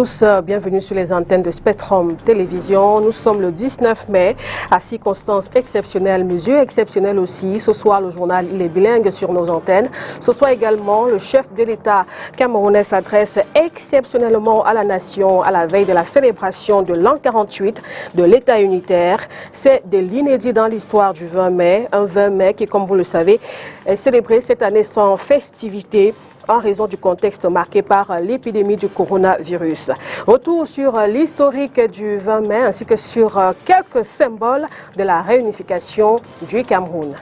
tous, bienvenue sur les antennes de Spectrum Télévision. Nous sommes le 19 mai, à circonstances exceptionnelles, mesures exceptionnelles aussi. Ce soir, le journal il est bilingue sur nos antennes. Ce soir également, le chef de l'État camerounais s'adresse exceptionnellement à la nation à la veille de la célébration de l'an 48 de l'État unitaire. C'est de l'inédit dans l'histoire du 20 mai, un 20 mai qui, comme vous le savez, est célébré cette année sans festivité, en raison du contexte marqué par l'épidémie du coronavirus. Retour sur l'historique du 20 mai ainsi que sur quelques symboles de la réunification du Cameroun.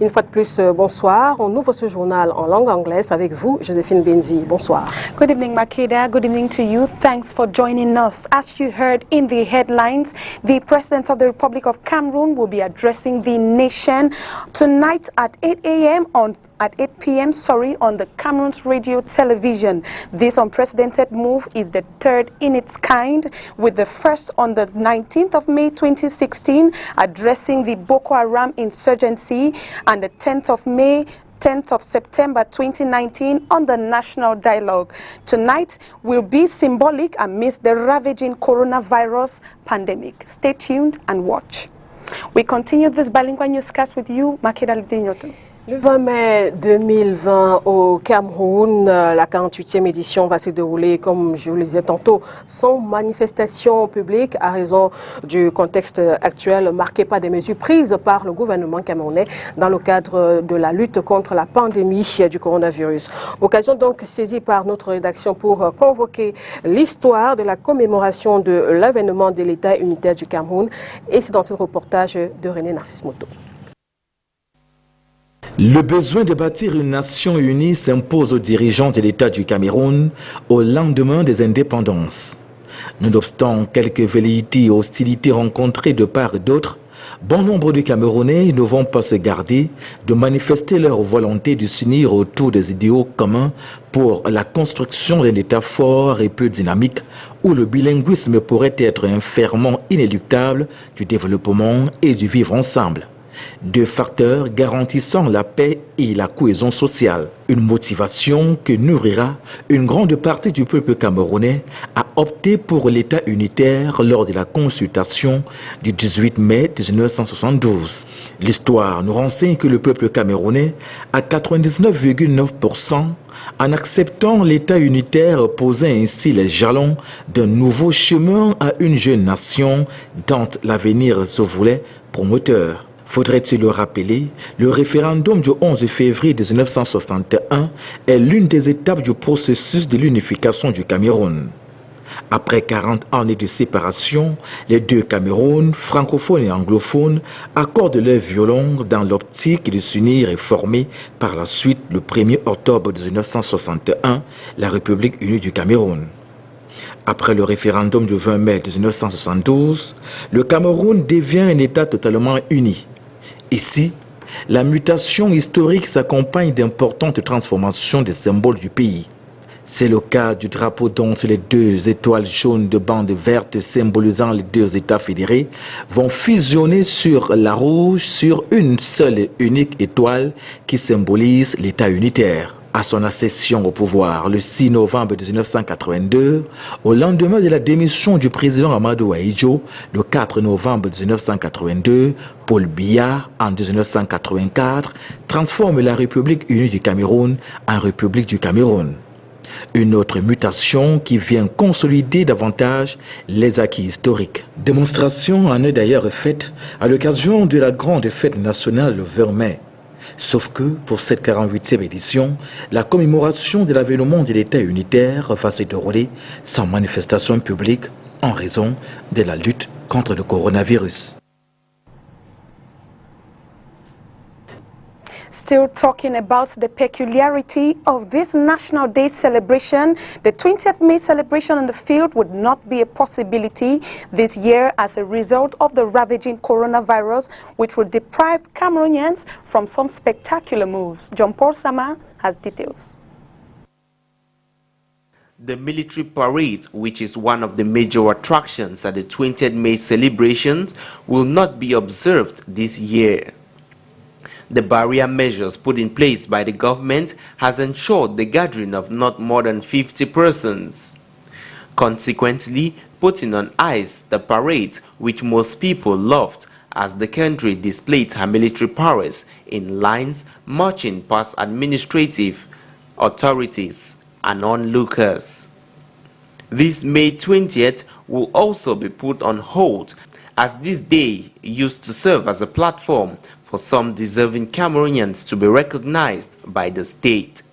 Une fois de plus, bonsoir. On ouvre ce journal en langue anglaise avec vous, Josephine Bindze. Bonsoir. Good evening, Makeda. Good evening to you. Thanks for joining us. As you heard in the headlines, the President of the Republic of Cameroon will be addressing the nation tonight at 8 p.m. on the Cameroon's radio television. This unprecedented move is the third in its kind, with the first on the 19th of May 2016 addressing the Boko Haram insurgency, and the 10th of September 2019 on the National Dialogue. Tonight will be symbolic amidst the ravaging coronavirus pandemic. Stay tuned and watch. We continue this bilingual newscast with you, Makeda, Lydie. Le 20 mai 2020 au Cameroun, la 48e édition va se dérouler, comme je vous le disais tantôt, sans manifestation publique à raison du contexte actuel marqué par des mesures prises par le gouvernement camerounais dans le cadre de la lutte contre la pandémie du coronavirus. Occasion donc saisie par notre rédaction pour convoquer l'histoire de la commémoration de l'avènement de l'État unitaire du Cameroun, et c'est dans ce reportage de René Narcisse Moto. Le besoin de bâtir une nation unie s'impose aux dirigeants de l'État du Cameroun au lendemain des indépendances. Nonobstant quelques velléités et hostilités rencontrées de part et d'autre, bon nombre de Camerounais ne vont pas se garder de manifester leur volonté de s'unir autour des idéaux communs pour la construction d'un État fort et plus dynamique où le bilinguisme pourrait être un ferment inéluctable du développement et du vivre ensemble. Deux facteurs garantissant la paix et la cohésion sociale. Une motivation que nourrira une grande partie du peuple camerounais à opter pour l'État unitaire lors de la consultation du 18 mai 1972. L'histoire nous renseigne que le peuple camerounais, à 99,9%, en acceptant l'État unitaire, posait ainsi les jalons d'un nouveau chemin à une jeune nation dont l'avenir se voulait promoteur. Faudrait-il le rappeler, le référendum du 11 février 1961 est l'une des étapes du processus de l'unification du Cameroun. Après 40 années de séparation, les deux Camerouns, francophones et anglophones, accordent leur violon dans l'optique de s'unir et former par la suite, le 1er octobre 1961, la République unie du Cameroun. Après le référendum du 20 mai 1972, le Cameroun devient un État totalement uni. Ici, la mutation historique s'accompagne d'importantes transformations des symboles du pays. C'est le cas du drapeau dont les deux étoiles jaunes de bande verte symbolisant les deux États fédérés vont fusionner sur la rouge sur une seule et unique étoile qui symbolise l'État unitaire. À son accession au pouvoir le 6 novembre 1982, au lendemain de la démission du président Amadou Ahidjo, le 4 novembre 1982, Paul Biya, en 1984, transforme la République unie du Cameroun en République du Cameroun. Une autre mutation qui vient consolider davantage les acquis historiques. Démonstration en est d'ailleurs faite à l'occasion de la grande fête nationale le 20 mai. Sauf que, pour cette 48e édition, la commémoration de l'avènement de l'État unitaire va se dérouler sans manifestation publique en raison de la lutte contre le coronavirus. Still talking about the peculiarity of this National Day celebration, the 20th May celebration in the field would not be a possibility this year as a result of the ravaging coronavirus, which will deprive Cameroonians from some spectacular moves. John Paul Sama has details. The military parade, which is one of the major attractions at the 20th May celebrations, will not be observed this year. The barrier measures put in place by the government has ensured the gathering of not more than 50 persons, consequently putting on ice the parade which most people loved as the country displayed her military prowess in lines marching past administrative authorities and onlookers. This May 20th will also be put on hold as this day used to serve as a platform for some deserving Cameroonians to be recognized by the state.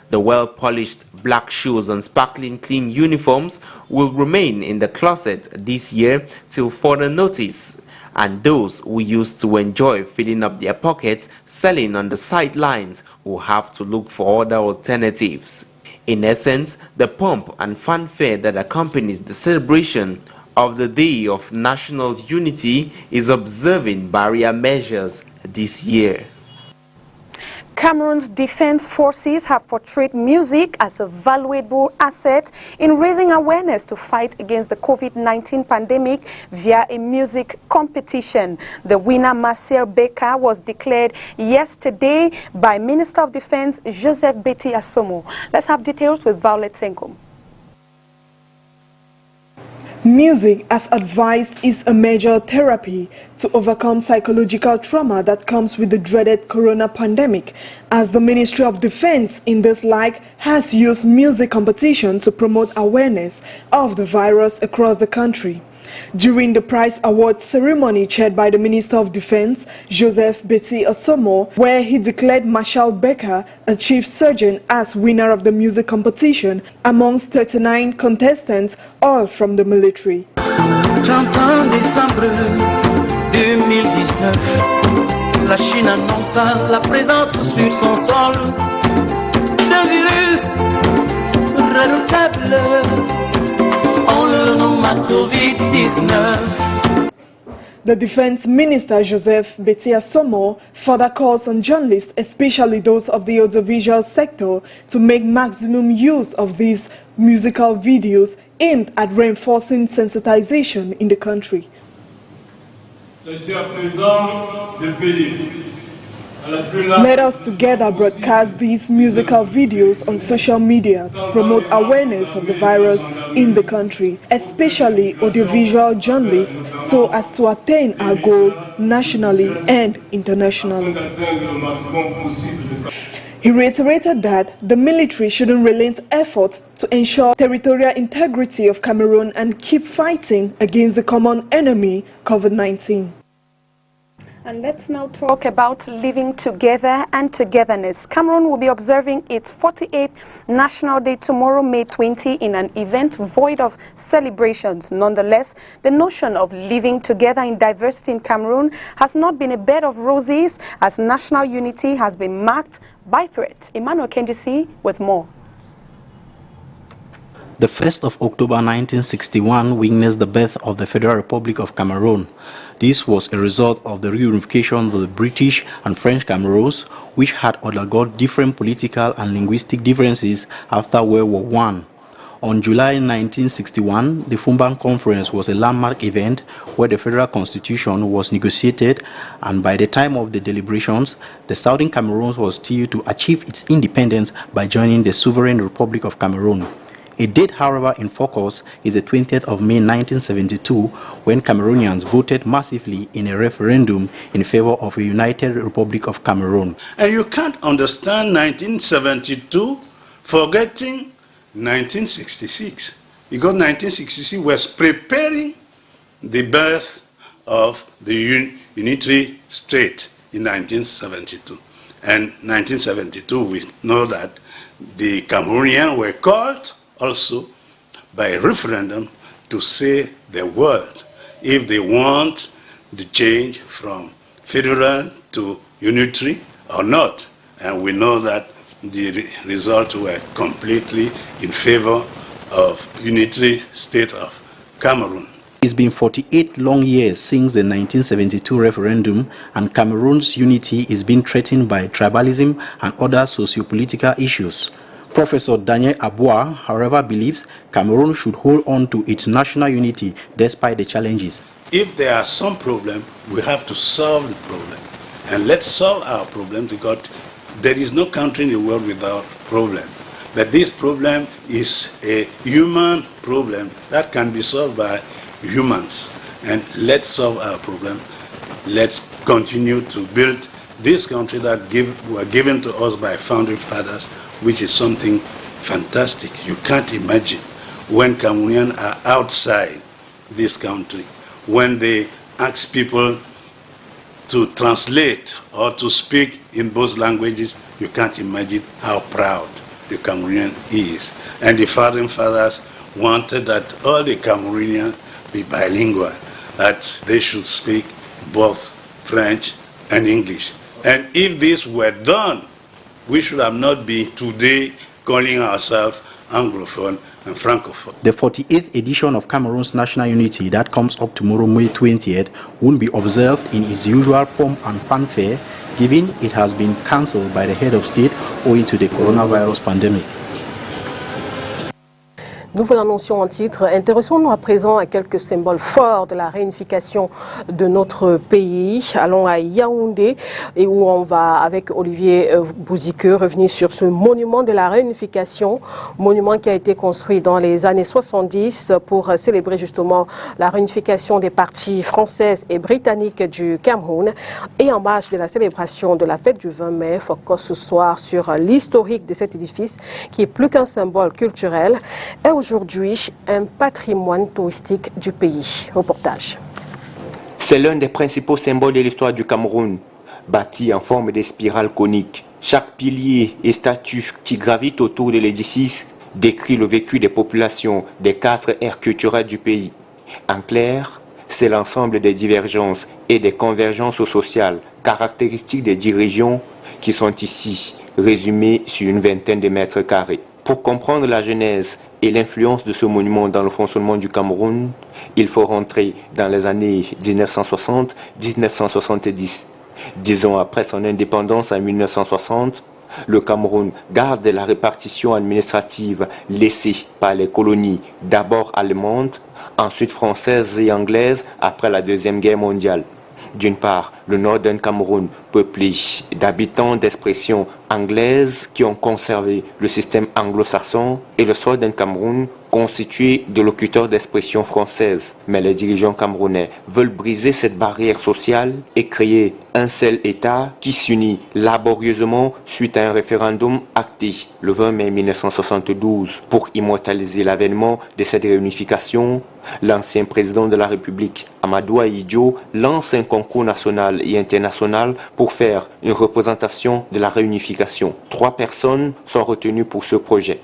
The well-polished black shoes and sparkling clean uniforms will remain in the closet this year till further notice, and those who used to enjoy filling up their pockets selling on the sidelines will have to look for other alternatives. In essence, the pomp and fanfare that accompanies the celebration of the Day of National Unity is observing barrier measures this year. Cameroon's defense forces have portrayed music as a valuable asset in raising awareness to fight against the COVID-19 pandemic via a music competition. The winner, Marcel Becker, was declared yesterday by Minister of Defense Joseph Betty Asomo. Let's have details with Violet Senkom. Music, as advised, is a major therapy to overcome psychological trauma that comes with the dreaded corona pandemic, as the Ministry of Defense in this like has used music competition to promote awareness of the virus across the country. During the prize award ceremony chaired by the Minister of Defense, Joseph Betty Asomo, where he declared Marshal Becker, a chief surgeon, as winner of the music competition amongst 39 contestants, all from the military. 31 décembre 2019, la Chine annonça la présence sur son sol d'un virus redoutable. The Defense Minister Joseph Betty Asomo further calls on journalists, especially those of the audiovisual sector, to make maximum use of these musical videos aimed at reinforcing sensitization in the country. Let us together broadcast these musical videos on social media to promote awareness of the virus in the country, especially audiovisual journalists, so as to attain our goal nationally and internationally. He reiterated that the military shouldn't relent efforts to ensure territorial integrity of Cameroon and keep fighting against the common enemy, COVID-19. And let's now talk about living together and togetherness. Cameroon will be observing its 48th National Day tomorrow, May 20, in an event void of celebrations. Nonetheless, the notion of living together in diversity in Cameroon has not been a bed of roses, as national unity has been marked by threats. Emmanuel Kendisi with more. The 1st of October 1961 witnessed the birth of the Federal Republic of Cameroon. This was a result of the reunification of the British and French Cameroons, which had undergone different political and linguistic differences after World War I. On July 1961, the Fumban Conference was a landmark event where the Federal Constitution was negotiated, and by the time of the deliberations, the Southern Cameroon was still to achieve its independence by joining the Sovereign Republic of Cameroon. A date, however, in focus is the 20th of May 1972, when Cameroonians voted massively in a referendum in favor of a united Republic of Cameroon. And you can't understand 1972 forgetting 1966, because 1966 was preparing the birth of the unitary state in 1972. And 1972, we know that the Cameroonians were called also by referendum to say the word if they want the change from federal to unitary or not. And we know that the results were completely in favor of unitary state of Cameroon. It's been 48 long years since the 1972 referendum, and Cameroon's unity is being threatened by tribalism and other socio-political issues. Professor Daniel Aboua, however, believes Cameroon should hold on to its national unity despite the challenges. If there are some problems, we have to solve the problem. and let's solve our problems, because there is no country in the world without problem. But this problem is a human problem that can be solved by humans. And let's solve our problem. Let's continue to build this country that were given to us by founding fathers, which is something fantastic. You can't imagine when Cameroonians are outside this country, when they ask people to translate or to speak in both languages, you can't imagine how proud the Cameroonian is. And the founding fathers wanted that all the Cameroonians be bilingual, that they should speak both French and English. And if this were done, we should have not been today calling ourselves Anglophone and Francophone. The 48th edition of Cameroon's National Unity that comes up tomorrow, May 20th, won't be observed in its usual pomp and fanfare, given it has been cancelled by the head of state owing to the coronavirus pandemic. Nous vous l'annoncions en titre. Intéressons-nous à présent à quelques symboles forts de la réunification de notre pays. Allons à Yaoundé, et où on va, avec Olivier Bouziqueux, revenir sur ce monument de la réunification, monument qui a été construit dans les années 70 pour célébrer justement la réunification des parties françaises et britanniques du Cameroun. Et en marge de la célébration de la fête du 20 mai, focus ce soir sur l'historique de cet édifice qui est plus qu'un symbole culturel. Et aujourd'hui, un patrimoine touristique du pays. Reportage. C'est l'un des principaux symboles de l'histoire du Cameroun, bâti en forme de spirale conique. Chaque pilier et statue qui gravitent autour de l'édifice décrit le vécu des populations des 4 aires culturelles du pays. En clair, c'est l'ensemble des divergences et des convergences sociales caractéristiques des 10 régions qui sont ici résumées sur une vingtaine de mètres carrés. Pour comprendre la genèse et l'influence de ce monument dans le fonctionnement du Cameroun, il faut rentrer dans les années 1960-1970. 10 ans après son indépendance en 1960, le Cameroun garde la répartition administrative laissée par les colonies, d'abord allemandes, ensuite françaises et anglaises après la Deuxième Guerre mondiale. D'une part, le nord d'un Cameroun peuplé d'habitants d'expression anglaise qui ont conservé le système anglo-saxon, et le sud d'un Cameroun constitué de locuteurs d'expression française. Mais les dirigeants camerounais veulent briser cette barrière sociale et créer un seul État qui s'unit laborieusement suite à un référendum acté le 20 mai 1972. Pour immortaliser l'avènement de cette réunification, l'ancien président de la République, Amadou Ahidjo, lance un concours national et international pour faire une représentation de la réunification. 3 personnes sont retenues pour ce projet.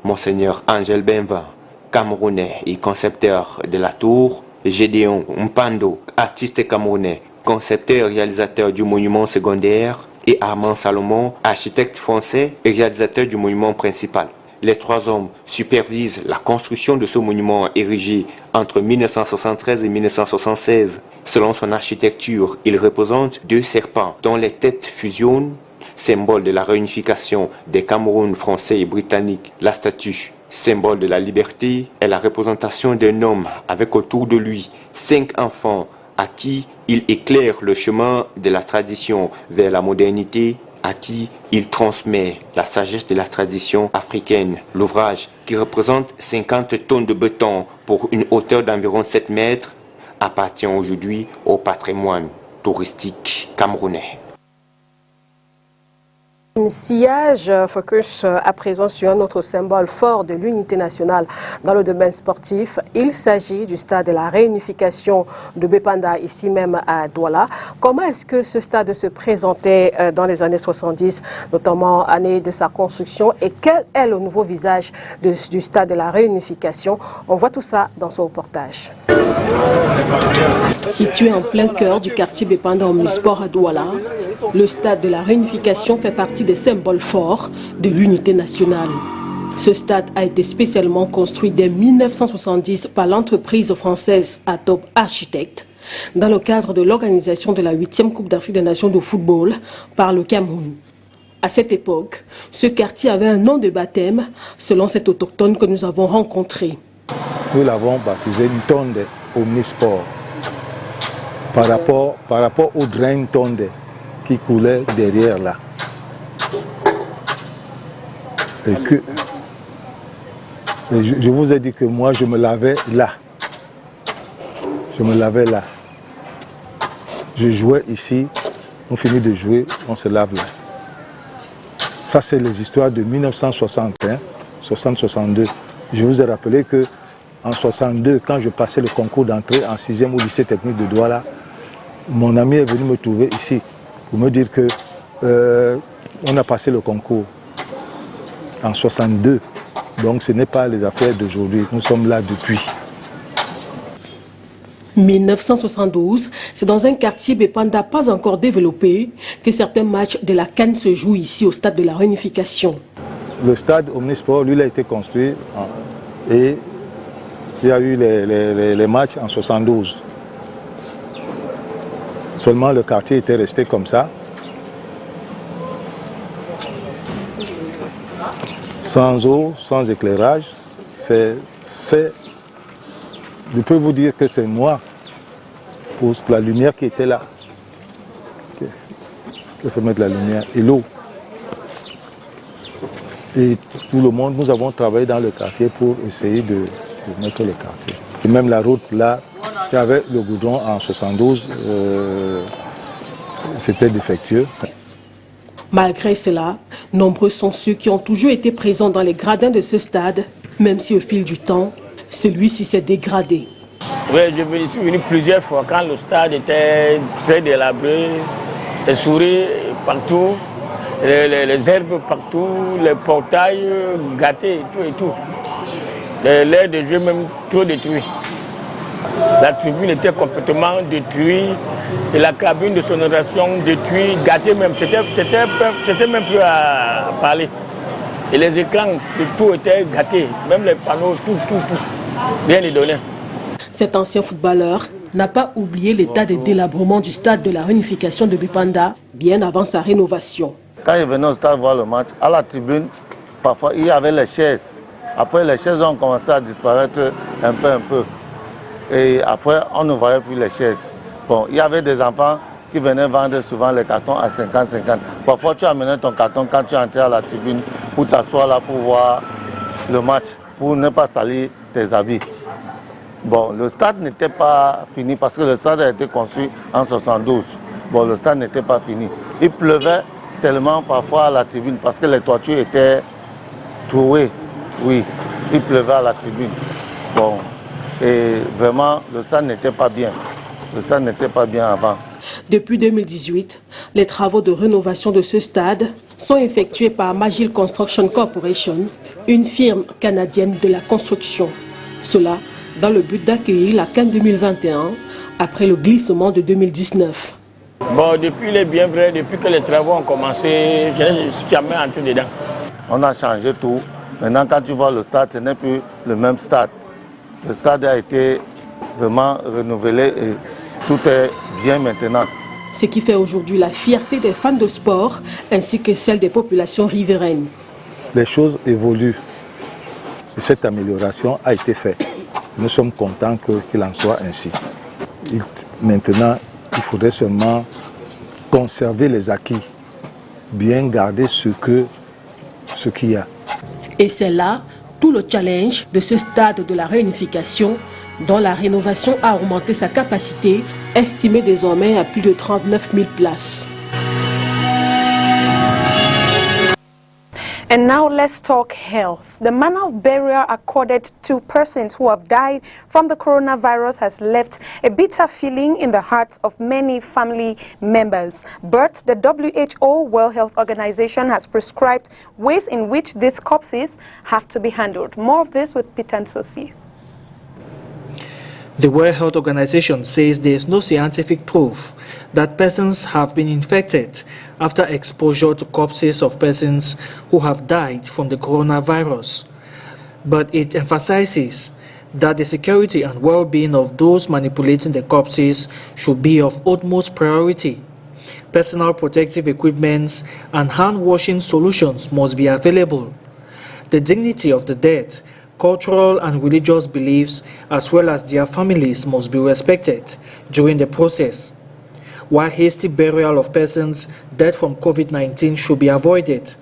Monseigneur Angel Benva, camerounais et concepteur de la tour, Gédéon Mpando, artiste camerounais, concepteur et réalisateur du monument secondaire, et Armand Salomon, architecte français et réalisateur du monument principal. Les 3 hommes supervisent la construction de ce monument érigé entre 1973 et 1976. Selon son architecture, il représente 2 serpents dont les têtes fusionnent, symbole de la réunification des Cameroun français et britanniques. La statue, symbole de la liberté, est la représentation d'un homme avec autour de lui 5 enfants à qui il éclaire le chemin de la tradition vers la modernité, à qui il transmet la sagesse de la tradition africaine. L'ouvrage, qui représente 50 tonnes de béton pour une hauteur d'environ 7 mètres, appartient aujourd'hui au patrimoine touristique camerounais. Un sillage focus à présent sur un autre symbole fort de l'unité nationale dans le domaine sportif. Il s'agit du stade de la réunification de Bepanda, ici même à Douala. Comment est-ce que ce stade se présentait dans les années 70, notamment année de sa construction, et quel est le nouveau visage du stade de la réunification? On voit tout ça dans ce reportage. Situé en plein cœur du quartier Bepanda Omnisport à Douala, le stade de la réunification fait partie des symboles forts de l'unité nationale. Ce stade a été spécialement construit dès 1970 par l'entreprise française Atop Architectes dans le cadre de l'organisation de la 8e Coupe d'Afrique des Nations de football par le Cameroun. À cette époque, ce quartier avait un nom de baptême selon cet autochtone que nous avons rencontré. Nous l'avons baptisé Ntonde Omnisport par rapport au drain Ntonde qui coulait derrière là. Et je vous ai dit que moi, je me lavais là. Je me lavais là. Je jouais ici, on finit de jouer, on se lave là. Ça, c'est les histoires de 1961, 60-62. Je vous ai rappelé qu'en 62, quand je passais le concours d'entrée en 6e au lycée technique de Douala, mon ami est venu me trouver ici pour me dire que on a passé le concours en 62. Donc ce n'est pas les affaires d'aujourd'hui, nous sommes là depuis. 1972, c'est dans un quartier Bepanda pas encore développé que certains matchs de la CAN se jouent ici au stade de la Réunification. Le stade Omnisport, lui, il a été construit et il y a eu les matchs en 72. Seulement le quartier était resté comme ça. Sans eau, sans éclairage, je peux vous dire que c'est moi, pour la lumière qui était là, qui fait mettre la lumière, et l'eau. Et tout le monde, nous avons travaillé dans le quartier pour essayer de mettre le quartier. Et même la route là, il y avait le goudron en 72, c'était défectueux. Malgré cela, nombreux sont ceux qui ont toujours été présents dans les gradins de ce stade, même si au fil du temps, celui-ci s'est dégradé. Oui, je suis venu plusieurs fois quand le stade était très délabré, les souris partout, les herbes partout, les portails gâtés, tout et tout. L'air de jeu même trop détruit. La tribune était complètement détruite et la cabine de sonorisation détruite, gâtée même. C'était même plus à parler. Et les écrans, tout était gâté, même les panneaux, tout, rien n'y donnait. Cet ancien footballeur n'a pas oublié l'état de délabrement du stade de la Réunification de Bipanda, bien avant sa rénovation. Quand il venait au stade voir le match, à la tribune, parfois il y avait les chaises. Après, les chaises ont commencé à disparaître un peu. Et après, on ne voyait plus les chaises. Bon, il y avait des enfants qui venaient vendre souvent les cartons à 50-50. Parfois, tu amenais ton carton quand tu entrais à la tribune pour t'asseoir là pour voir le match, pour ne pas salir tes habits. Bon, le stade n'était pas fini parce que le stade a été construit en 72. Bon, le stade n'était pas fini. Il pleuvait tellement parfois à la tribune parce que les toitures étaient trouées. Oui, il pleuvait à la tribune. Bon. Et vraiment, le stade n'était pas bien. Le stade n'était pas bien avant. Depuis 2018, les travaux de rénovation de ce stade sont effectués par Magil Construction Corporation, une firme canadienne de la construction. Cela dans le but d'accueillir la CAN 2021 après le glissement de 2019. Bon, depuis les bien vrai, depuis que les travaux ont commencé, je ne suis jamais entré dedans. On a changé tout. Maintenant, quand tu vois le stade, ce n'est plus le même stade. Le stade a été vraiment renouvelé et tout est bien maintenant. Ce qui fait aujourd'hui la fierté des fans de sport ainsi que celle des populations riveraines. Les choses évoluent et cette amélioration a été faite. Nous sommes contents qu'il en soit ainsi. Maintenant, il faudrait seulement conserver les acquis, bien garder ce qu'il y a. Et c'est là tout le challenge de ce stade de la réunification dont la rénovation a augmenté sa capacité, estimée désormais à plus de 39 000 places. And now let's talk health. The manner of burial accorded to persons who have died from the coronavirus has left a bitter feeling in the hearts of many family members. But the WHO, World Health Organization, has prescribed ways in which these corpses have to be handled. More of this with Peter Nsosi. The World Health Organization says there is no scientific proof that persons have been infected after exposure to corpses of persons who have died from the coronavirus. But it emphasizes that the security and well-being of those manipulating the corpses should be of utmost priority. Personal protective equipment and hand-washing solutions must be available. The dignity of the dead, cultural and religious beliefs, as well as their families, must be respected during the process. while hasty burial of persons dead from COVID-19 should be avoided.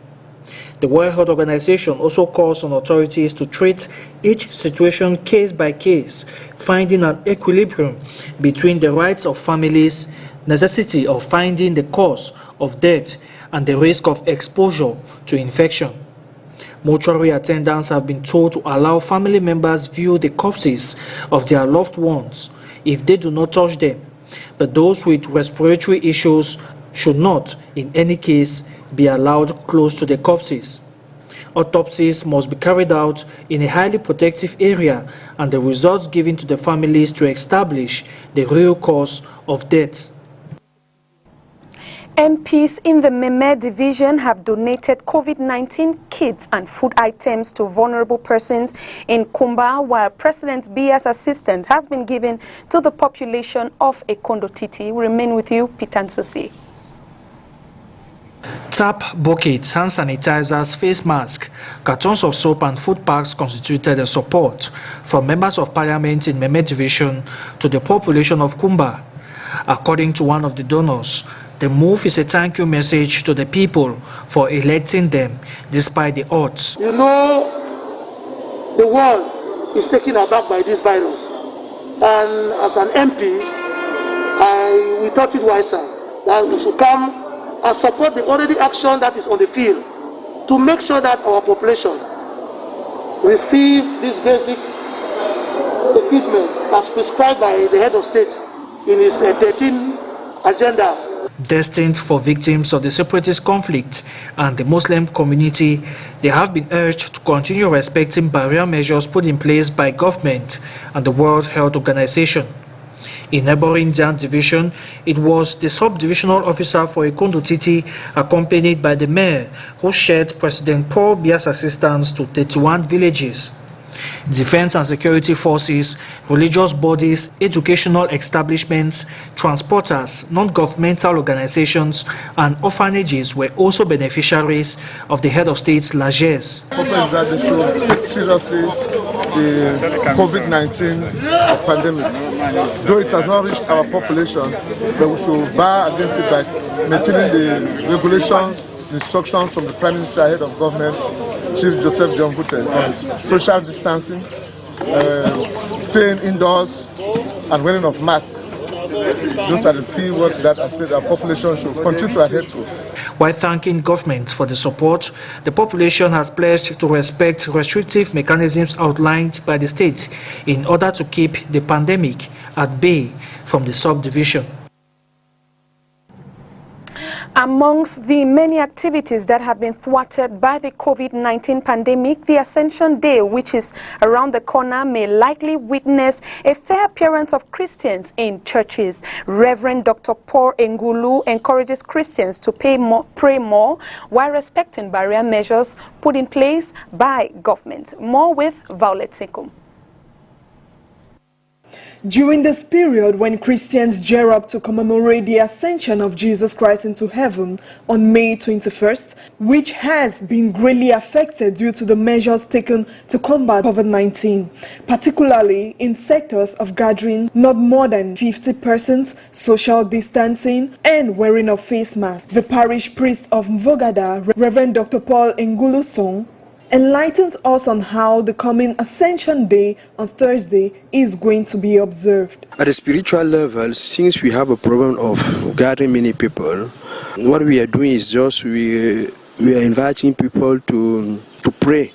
The World Health Organization also calls on authorities to treat each situation case by case, finding an equilibrium between the rights of families, necessity of finding the cause of death, and the risk of exposure to infection. Mortuary attendants have been told to allow family members view the corpses of their loved ones if they do not touch them, but those with respiratory issues should not, in any case, be allowed close to the corpses. Autopsies must be carried out in a highly protective area and the results given to the families to establish the real cause of death. MPs in the Meme division have donated COVID-19 kits and food items to vulnerable persons in Kumba, while President Biya's assistance has been given to the population of Ekondotiti. We remain with you, Peter Nsosi. Tap, buckets, hand sanitizers, face masks, cartons of soap and food packs constituted the support from members of parliament in Meme division to the population of Kumba. According to one of the donors, the move is a thank you message to the people for electing them despite the odds. You know, the world is taken aback by this virus. And as an MP, we thought it wiser that we should come and support the already action that is on the field to make sure that our population receive this basic equipment as prescribed by the head of state in his 13 agenda. Destined for victims of the separatist conflict and the Muslim community, they have been urged to continue respecting barrier measures put in place by government and the World Health Organization. In neighboring Jan division, it was the sub-divisional officer for Ekondotiti, accompanied by the mayor, who shared President Paul Biya's assistance to 31 villages. Defense and security forces, religious bodies, educational establishments, transporters, non-governmental organizations, and orphanages were also beneficiaries of the head of state's largesse. They should take seriously the COVID-19 pandemic. Though it has not reached our population, but we should bar against it by maintaining the regulations, instructions from the Prime Minister, head of government, Chief Joseph on social distancing, staying indoors, and wearing of masks. Those are the key words that I said our population should continue to adhere to. While thanking government for the support, the population has pledged to respect restrictive mechanisms outlined by the state in order to keep the pandemic at bay from the subdivision. Amongst the many activities that have been thwarted by the COVID-19 pandemic, the Ascension Day, which is around the corner, may likely witness a fair appearance of Christians in churches. Reverend Dr. Paul Engulu encourages Christians to pray more while respecting barrier measures put in place by government. More with Violet Sekum. During this period when Christians gear up to commemorate the ascension of Jesus Christ into heaven on May 21st, which has been greatly affected due to the measures taken to combat COVID-19, particularly in sectors of gathering not more than 50 persons, social distancing, and wearing of face masks. The parish priest of Mvogada, Reverend Dr. Paul Engulu Song, enlightens us on how the coming Ascension Day on Thursday is going to be observed. At a spiritual level, since we have a problem of gathering many people, what we are doing is just we are inviting people to pray.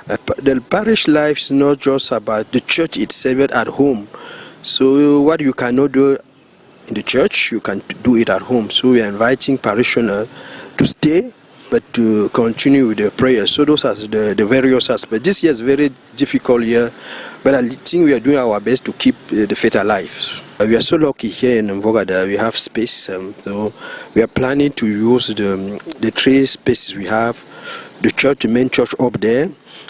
The parish life is not just about the church itself, but at home. So what you cannot do in the church, you can do it at home. So we are inviting parishioners to stay, but to continue with the prayers. So those are the various aspects. This year is very difficult year, but I think we are doing our best to keep the faith alive. We are so lucky here in Mvogada, we have space, so we are planning to use the three spaces we have, the church, the main church up there.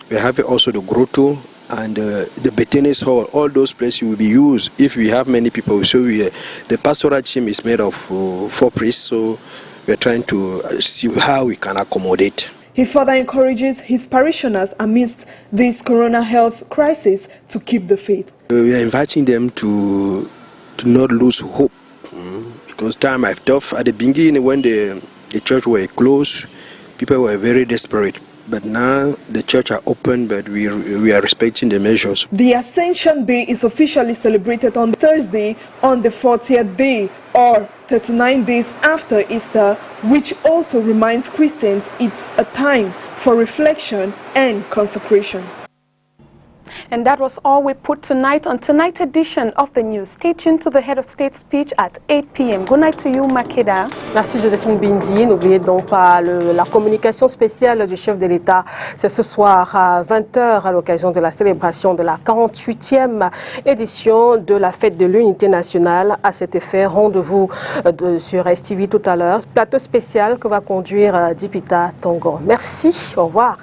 We have also the grotto and the Betenes Hall. All those places will be used if we have many people. So the pastoral team is made of 4 priests, so we are trying to see how we can accommodate. He further encourages his parishioners amidst this corona health crisis to keep the faith. We are inviting them to not lose hope Because time I've tough at the beginning when the church were closed, people were very desperate. But now the church are open, but we are respecting the measures. The Ascension Day is officially celebrated on Thursday on the 40th day, or 39 days after Easter, which also reminds Christians it's a time for reflection and consecration. And that was all we put tonight on tonight's edition of the news. Stay tuned to the Head of State speech at 8 p.m. Good night to you, Makeda. Merci Josephine Bindze. N'oubliez donc pas la communication spéciale du chef de l'État. C'est ce soir à 20h à l'occasion de la célébration de la 48e édition de la fête de l'unité nationale. À cet effet, rendez-vous sur STV tout à l'heure. Plateau spécial que va conduire Dipita Tongo. Merci, au revoir.